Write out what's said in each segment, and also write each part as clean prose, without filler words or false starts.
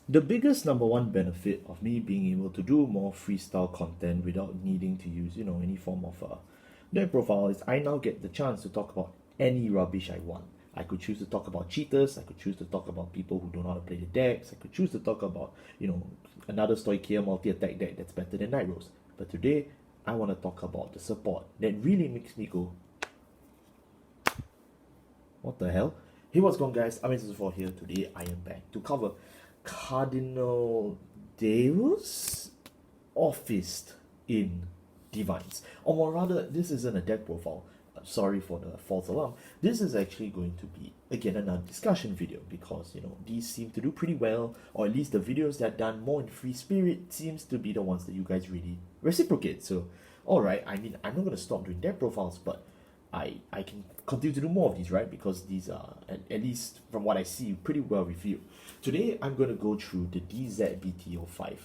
The biggest number one benefit of me being able to do more freestyle content without needing to use, any form of deck profile is I now get the chance to talk about any rubbish I want. I could choose to talk about cheaters, I could choose to talk about people who don't know how to play the decks, I could choose to talk about, another Stoichia multi-attack deck that's better than Night Rose. But today, I want to talk about the support that really makes me go, what the hell? Hey, what's going on, guys? I'm Neierzach here. Today I am back to cover Cardinal Deus Orfist in DivineZ. Or more rather, this isn't a deck profile. Sorry for the false alarm. This is actually going to be, again, another discussion video because, these seem to do pretty well, or at least the videos that are done more in free spirit seems to be the ones that you guys really reciprocate. So, alright, I'm not going to stop doing deck profiles, but I can continue to do more of these, right? Because these are, at least from what I see, pretty well reviewed. Today, I'm going to go through the DZBT05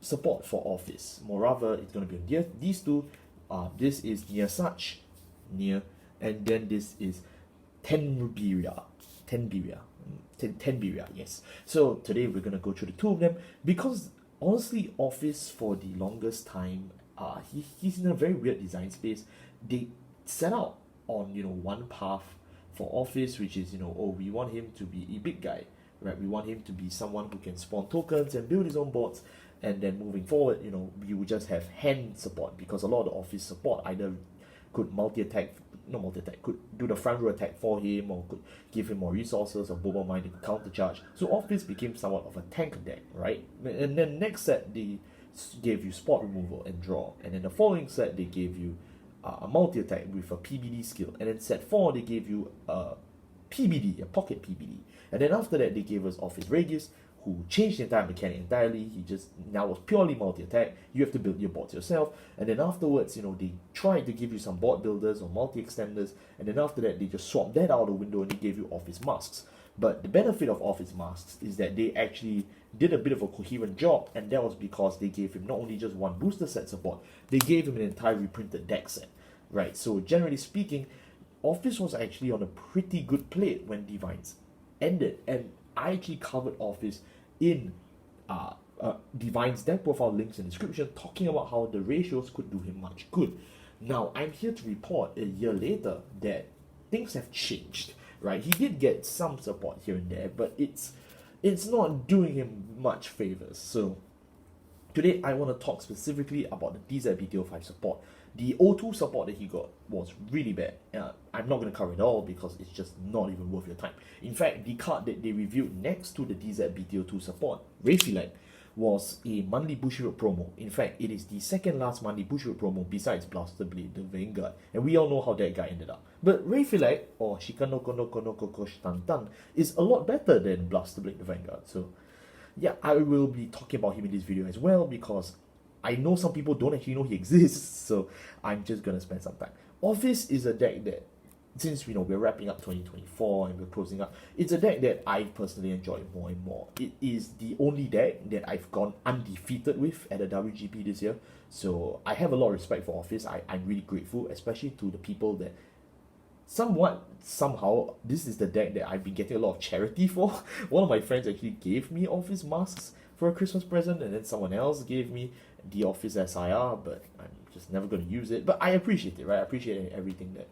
support for Orfist. Moreover, it's going to be on these two. This is Neierzach, and then this is Tenebria, yes. So today we're going to go through the two of them because honestly, Orfist for the longest time, he's in a very weird design space. They set out on one path for Orfist, which is we want him to be a big guy, right? We want him to be someone who can spawn tokens and build his own bots, and then moving forward, we would just have hand support because a lot of the Orfist support either could could do the front row attack for him, or could give him more resources, or Boba Mind could counter charge. So Orfist became somewhat of a tank deck, right? And then next set they gave you spot removal and draw, and then the following set they gave you a multi-attack with a PBD skill, and then set 4 they gave you a PBD, a pocket PBD, and then after that they gave us Orfist Radius, who changed the entire mechanic entirely. He just now was purely multi-attack. You have to build your bots yourself, and then afterwards, they tried to give you some bot builders or multi-extenders, and then after that they just swapped that out of the window and they gave you Orfist Masks. But the benefit of Orfist Masks is that they actually did a bit of a coherent job, and that was because they gave him not only just one booster set support, they gave him an entire reprinted deck set, right? So generally speaking, Orfist was actually on a pretty good plate when DivineZ ended, and I actually covered Orfist in DivineZ deck profile links in the description, talking about how the ratios could do him much good. Now, I'm here to report a year later that things have changed, right? He did get some support here and there, but it's not doing him much favors. So today I want to talk specifically about the DZBT05 support. The O2 support that he got was really bad. I'm not going to cover it all because it's just not even worth your time. In fact, the card that they reviewed next to the DZBT02 support, Raphilog, was a monthly Bushiroad promo. In fact, it is the second last monthly Bushiroad promo besides Blaster Blade, the Vanguard. And we all know how that guy ended up. But Raphilog, or Shikanoko no Konoko Koshtantan, is a lot better than Blaster Blade, the Vanguard. So yeah, I will be talking about him in this video as well because I know some people don't actually know he exists, so I'm just gonna spend some time. Orfist is a deck that, since we're wrapping up 2024 and we're closing up, it's a deck that I personally enjoy more and more. It is the only deck that I've gone undefeated with at the WGP this year, so I have a lot of respect for Orfist. I'm really grateful, especially to the people that somehow, this is the deck that I've been getting a lot of charity for. One of my friends actually gave me Orfist Masks for a Christmas present, and then someone else gave me the Orfist SIR, but I'm just never going to use it. But I appreciate it, right? I appreciate everything that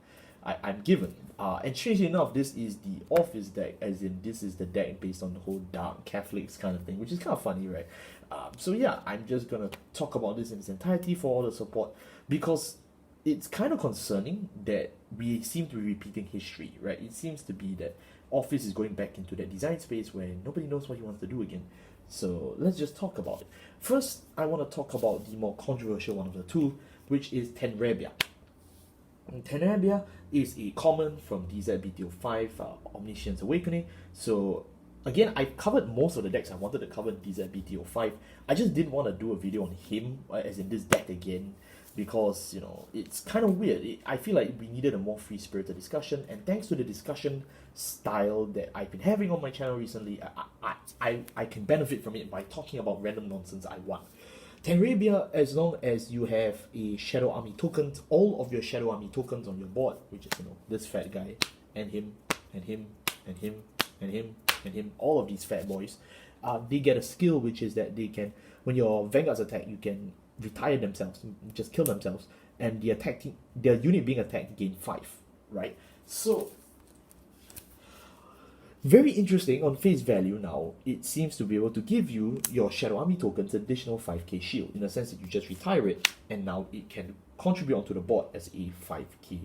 I'm given. And strangely enough, this is the Orfist deck, as in this is the deck based on the whole Dark Catholics kind of thing, which is kind of funny, right? So yeah, I'm just going to talk about this in its entirety for all the support, because it's kind of concerning that we seem to be repeating history, right? It seems to be that Orfist is going back into that design space where nobody knows what he wants to do again. So let's just talk about it. First, I want to talk about the more controversial one of the two, which is Tenebria. Tenebria is a common from DZBT05, Omniscient Awakening. So again, I covered most of the decks I wanted to cover in DZBT05. I just didn't want to do a video on him, as in this deck again, because it's kind of weird. I feel like we needed a more free-spirited discussion, and thanks to the discussion style that I've been having on my channel recently, I can benefit from it by talking about random nonsense I want. Tenebria, as long as you have a Shadow Army token, all of your Shadow Army tokens on your board, which is this fat guy, and him, and him, and him, and him, and him, all of these fat boys, they get a skill which is that they can, when your Vanguards attack, you can retire themselves, just kill themselves, and their unit being attacked gain 5, right? So very interesting on face value now. It seems to be able to give you your Shadow Army tokens additional 5k shield, in the sense that you just retire it, and now it can contribute onto the board as a 5k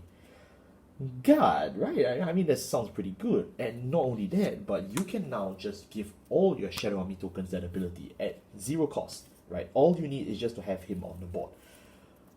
guard, right? I mean, that sounds pretty good. And not only that, but you can now just give all your Shadow Army tokens that ability at 0 cost, right? All you need is just to have him on the board.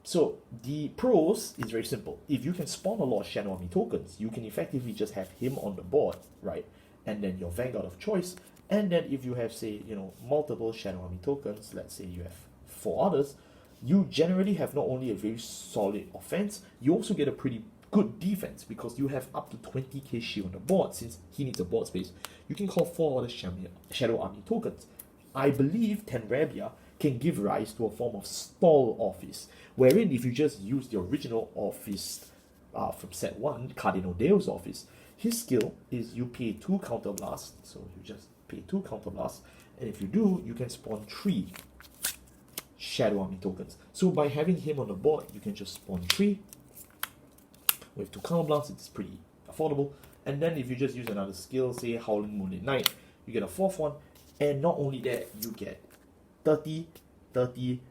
So the pros is very simple. If you can spawn a lot of Shadow Army tokens, you can effectively just have him on the board, right? And then your Vanguard of choice. And then if you have, say, multiple Shadow Army tokens, let's say you have 4 others, you generally have not only a very solid offense, you also get a pretty good defense, because you have up to 20k shield on the board. Since he needs a board space, you can call 4 other Shadow Army tokens. I believe Tenebria can give rise to a form of stall Orfist, wherein if you just use the original Orfist from set 1, Cardinal Deus Orfist, his skill is you pay 2 counter blasts, so you just pay 2 counter blasts, and if you do, you can spawn 3 Shadow Army tokens. So by having him on the board, you can just spawn 3 with 2 counter blasts. It's pretty affordable. And then if you just use another skill, say Howling Moonlit Night, you get a 4th one, and not only that, you get 30, 30,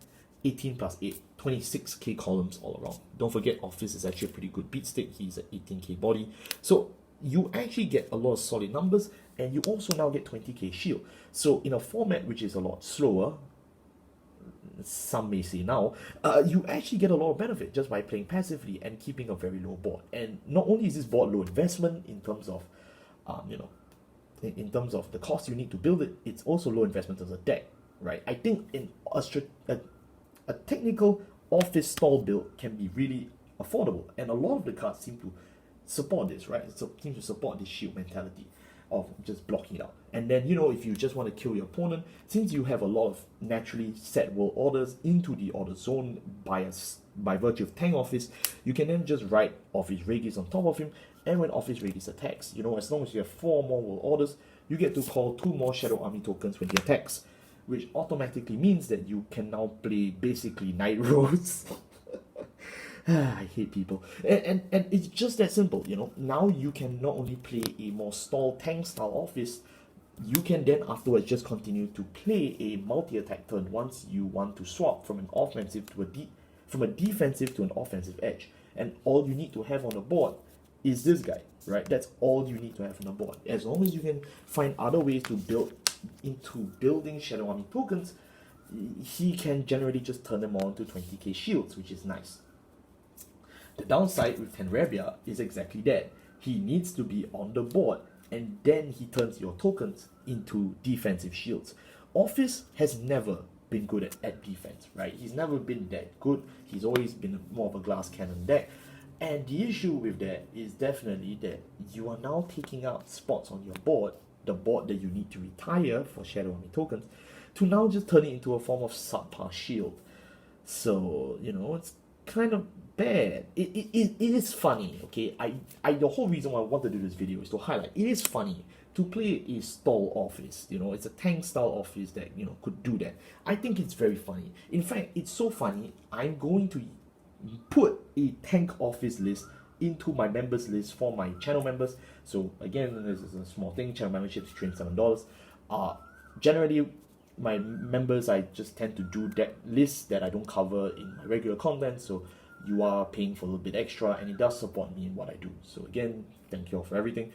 18 plus 8, 26k columns all around. Don't forget, Orfist is actually a pretty good beat stick. He's an 18k body. So you actually get a lot of solid numbers, and you also now get 20k shield. So in a format which is a lot slower, some may say now, you actually get a lot of benefit just by playing passively and keeping a very low board. And not only is this board low investment in terms of, in terms of the cost you need to build it, it's also low investment as a deck, right? I think in a technical Orfist stall build can be really affordable, and a lot of the cards seem to support this, right? So seem to support this shield mentality of just blocking it out. And then, if you just want to kill your opponent, since you have a lot of naturally set world orders into the order zone by virtue of tank Orfist, you can then just write Orfist Regis on top of him, and when Orfist Regis attacks, as long as you have 4 more world orders, you get to call 2 more Shadow Army tokens when he attacks, which automatically means that you can now play basically Night Rose. I hate people. And it's just that simple, Now you can not only play a more stall tank style Orfist, you can then afterwards just continue to play a multi-attack turn once you want to swap from an offensive to from a defensive to an offensive edge. And all you need to have on the board is this guy, right? That's all you need to have on the board. As long as you can find other ways to build into building Shadow Army tokens, he can generally just turn them on to 20k shields, which is nice. The downside with Tenebria is exactly that. He needs to be on the board, and then he turns your tokens into defensive shields. Orfist has never been good at defense, right? He's never been that good. He's always been more of a glass cannon deck. And the issue with that is definitely that you are now taking up spots on your board, the board that you need to retire for Shadow Army tokens, to now just turn it into a form of subpar shield. So, it's kind of bad. It is funny, okay? The whole reason why I want to do this video is to highlight it is funny to play a stall Orfist. It's a tank style Orfist that could do that. I think it's very funny. In fact, it's so funny, I'm going to put a tank Orfist list into my members list for my channel members. So again, this is a small thing. Channel membership is $27. Generally, my members, I just tend to do that list that I don't cover in my regular content, so you are paying for a little bit extra, and it does support me in what I do. So again, thank you all for everything.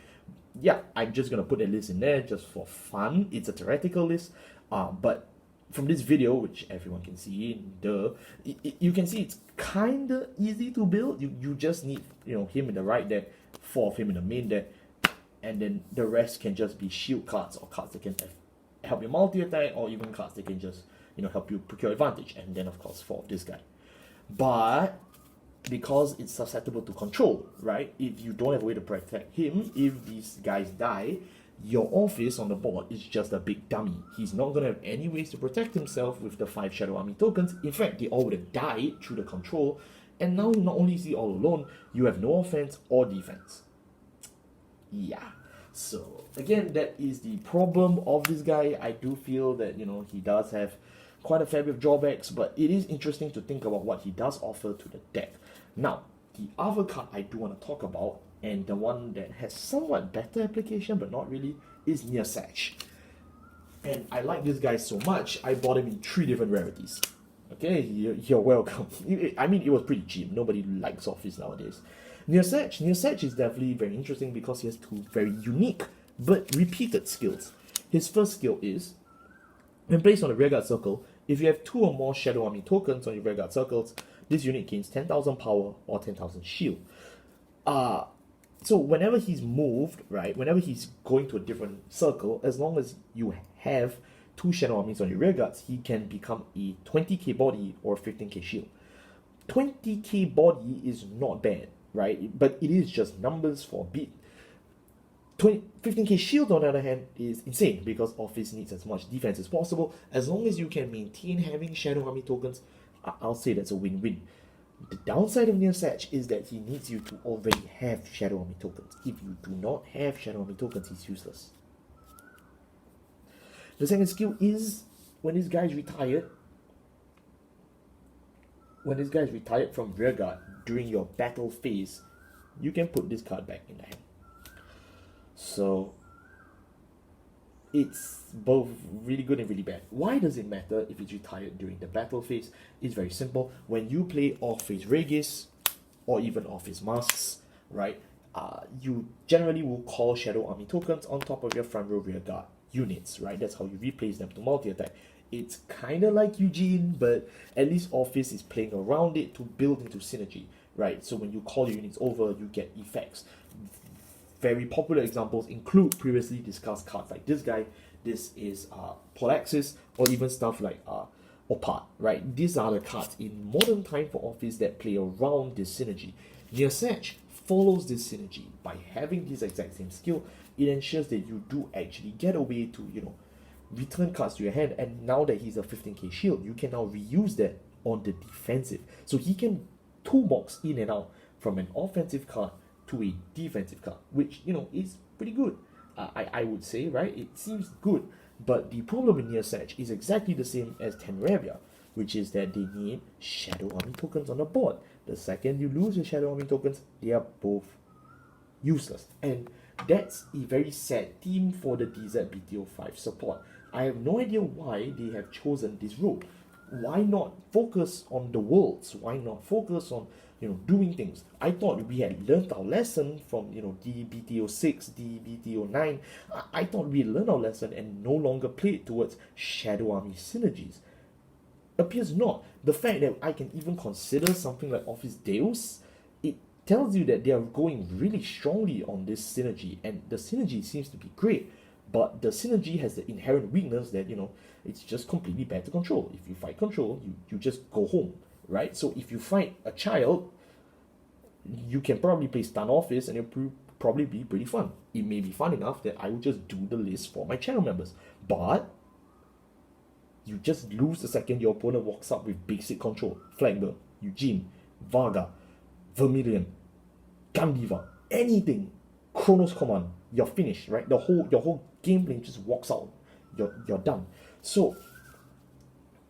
Yeah, I'm just gonna put a list in there just for fun. It's a theoretical list, but from this video, which everyone can see, you can see it's kinda easy to build. You just need him in the right deck, 4 of him in the main deck, and then the rest can just be shield cards or cards that can help you multi-attack, or even cards that can just help you procure advantage, and then of course 4 of this guy. But because it's susceptible to control, right? If you don't have a way to protect him, if these guys die, your Orfist on the board is just a big dummy. He's not going to have any ways to protect himself with the 5 Shadow Army tokens. In fact, they all would have died through the control. And now, not only is he all alone, you have no offense or defense. Yeah. So again, that is the problem of this guy. I do feel that, you know, he does have quite a fair bit of drawbacks, but it is interesting to think about what he does offer to the deck. Now, the other card I do want to talk about, and the one that has somewhat better application but not really, is Neierzach. And I like this guy so much, I bought him in 3 different rarities. Okay, you're welcome. I mean, it was pretty cheap. Nobody likes Orfist nowadays. Neierzach is definitely very interesting because he has 2 very unique but repeated skills. His first skill is, when placed on a rearguard circle, if you have 2 or more Shadow Army tokens on your rearguard circles, this unit gains 10,000 power or 10,000 shield. So whenever he's moved, right, whenever he's going to a different circle, as long as you have 2 Shadow Armies on your rearguards, he can become a 20k body or 15k shield. 20k body is not bad, right? But it is just numbers for a bit. 15k shield, on the other hand, is insane because Orfist needs as much defense as possible. As long as you can maintain having Shadow Army tokens, I'll say that's a win-win. The downside of Neierzach is that he needs you to already have Shadow Army tokens. If you do not have Shadow Army tokens, he's useless. The second skill is, when this guy is retired, from rearguard during your battle phase, you can put this card back in the hand. So it's both really good and really bad. Why does it matter if it's retired during the battle phase? It's very simple. When you play Orfist Regis or even Orfist Masks, right, you generally will call Shadow Army tokens on top of your front row rearguard units, right? That's how you replace them to multi-attack. It's kind of like Eugene, but at least Orfist is playing around it to build into synergy, right? So when you call your units over, you get effects. Very popular examples include previously discussed cards like this guy. This is Polaxis, or even stuff like Opart, right? These are the cards in modern time for Orfist that play around this synergy. Neierzach follows this synergy by having this exact same skill. It ensures that you do actually get a way to, you know, return cards to your hand, and now that he's a 15k shield, you can now reuse that on the defensive. So he can toolbox in and out from an offensive card to a defensive card, which, you know, is pretty good. I would say, right? It seems good, but the problem in Neierzach is exactly the same as Tenebria, which is that they need Shadow Army tokens on the board. The second you lose your Shadow Army tokens, they are both useless. And that's a very sad theme for the DZ BTO5 support. I have no idea why they have chosen this route. Why not focus on the worlds? Why not focus on, you know, doing things? I thought we had learned our lesson from, you know, DBTO6, DBTO9. I thought we learned our lesson and no longer played towards Shadow Army synergies. Appears not. The fact that I can even consider something like Orfist Deus, it tells you that they are going really strongly on this synergy, and the synergy seems to be great, but the synergy has the inherent weakness that, you know, it's just completely bad to control. If you fight control, you just go home, right? So if you fight a child, you can probably play Stun Orfist and it'll probably be pretty fun. It may be fun enough that I will just do the list for my channel members, but you just lose the second your opponent walks up with basic control. Flagber, Eugene, Varga, Vermilion, Gandiva, anything, Chronoscommand, you're finished, right? Your whole gameplay just walks out. You're done. So,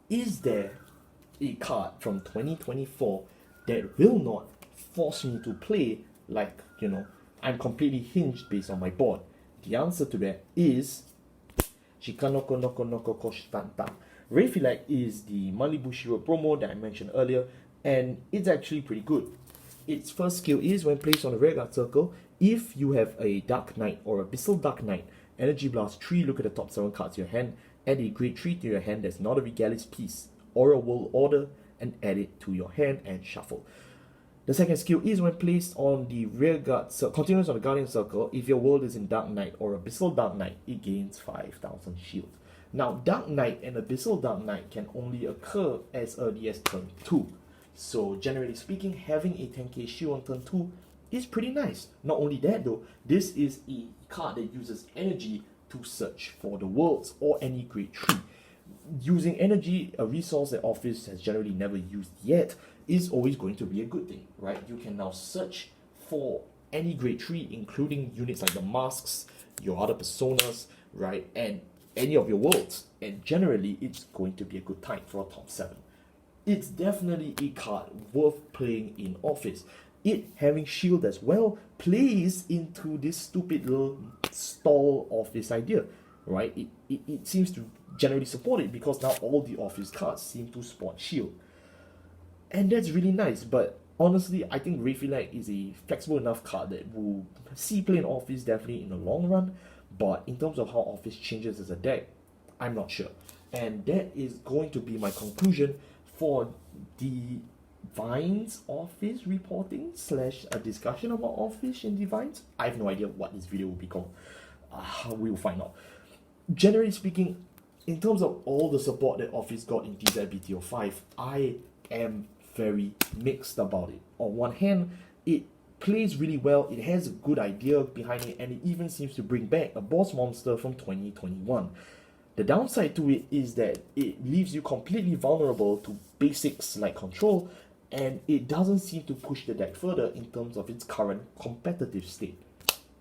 is there a card from 2024 that will not force me to play like, you know, I'm completely hinged based on my board? The answer to that is Shikanoko Noko Noko Koshtanta. Raphilog is the Malibushiro promo that I mentioned earlier, and it's actually pretty good. Its first skill is, when placed on a rearguard circle, if you have a Dark Knight or Abyssal Dark Knight, Energy Blast 3, look at the top 7 cards in your hand, add a grade 3 to your hand that's not a Regalis piece or a World Order, and add it to your hand and shuffle. The second skill is, when placed on the rearguard circle, continuous on the Guardian Circle, if your world is in Dark Knight or Abyssal Dark Knight, it gains 5,000 shield. Now, Dark Knight and Abyssal Dark Knight can only occur as early as turn 2. So, generally speaking, having a 10k shield on turn 2 is pretty nice. Not only that though, this is a card that uses energy to search for the worlds or any grade 3. Using energy, a resource that Orfist has generally never used yet, is always going to be a good thing, right? You can now search for any grade 3, including units like the masks, your other personas, right, and any of your worlds. And generally, it's going to be a good time for a top 7. It's definitely a card worth playing in Orfist. It having shield as well plays into this stupid little stall Orfist idea, right? It seems to generally support it because now all the Orfist cards seem to spot shield. And that's really nice, but honestly, I think Raphilog is a flexible enough card that will see play in Orfist definitely in the long run, but in terms of how Orfist changes as a deck, I'm not sure. And that is going to be my conclusion for DivineZ Orfist reporting / a discussion about Orfist and DivineZ. I have no idea what this video will be called. We'll find out. Generally speaking, in terms of all the support that Orfist got in DZ 5, I am very mixed about it. On one hand, it plays really well, it has a good idea behind it, and it even seems to bring back a boss monster from 2021. The downside to it is that it leaves you completely vulnerable to basics like control, and it doesn't seem to push the deck further in terms of its current competitive state,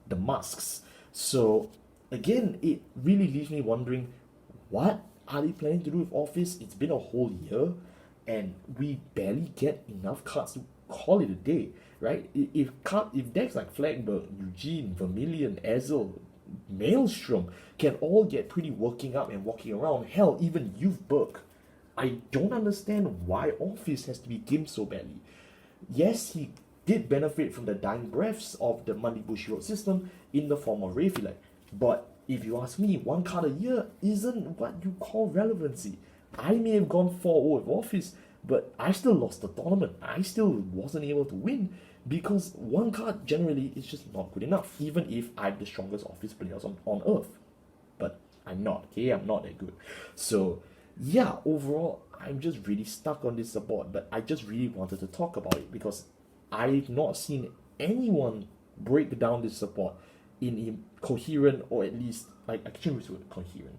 the masks. So again, it really leaves me wondering, what are they planning to do with Orfist? It's been a whole year, and we barely get enough cards to call it a day, right? If decks like Flagberg, Eugene, Vermilion, Ezel, Maelstrom can all get pretty working up and walking around, hell, even Youth Burke, I don't understand why Orfist has to be gimped so badly. Yes, he did benefit from the dying breaths of the Monday Bushiroad system in the form of Raphilog, but if you ask me, one card a year isn't what you call relevancy. I may have gone 4-0 with Orfist, but I still lost the tournament. I still wasn't able to win because one card generally is just not good enough, even if I'm the strongest Orfist players on Earth. But I'm not, okay? I'm not that good. So, yeah, overall, I'm just really stuck on this support, but I just really wanted to talk about it because I've not seen anyone break down this support in a coherent, or at least, like, I can't use the word coherent.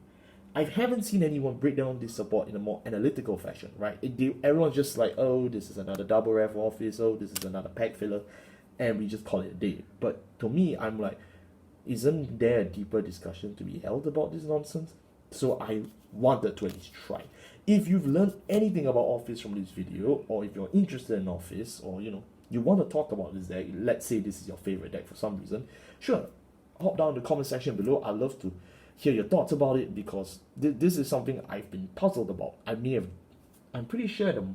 I haven't seen anyone break down this support in a more analytical fashion, right? Everyone's just like, oh, this is another double ref Orfist, oh, this is another pack filler, and we just call it a day. But to me, I'm like, isn't there a deeper discussion to be held about this nonsense? So I wanted to at least try. If you've learned anything about Orfist from this video, or if you're interested in Orfist, or you want to talk about this deck, let's say this is your favorite deck for some reason, sure, hop down in the comment section below. I'd love to hear your thoughts about it because this is something I've been puzzled about. I'm pretty sure the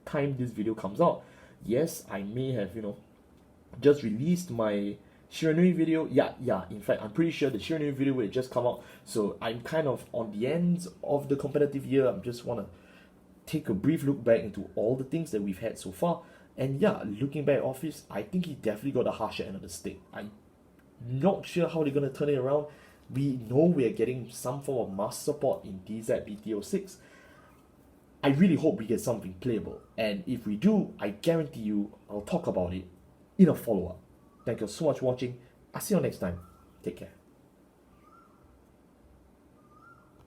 time this video comes out, yes, I may have, just released my Shiranui video. Yeah, in fact, I'm pretty sure the Shiranui video will just come out. So I'm kind of on the ends of the competitive year. I just want to take a brief look back into all the things that we've had so far. And yeah, looking back at Orfist, I think he definitely got the harsher end of the stick. I'm not sure how they're going to turn it around. We know we're getting some form of mass support in DZ BTO6. I really hope we get something playable. And if we do, I guarantee you I'll talk about it in a follow-up. Thank you so much for watching. I'll see you next time. Take care.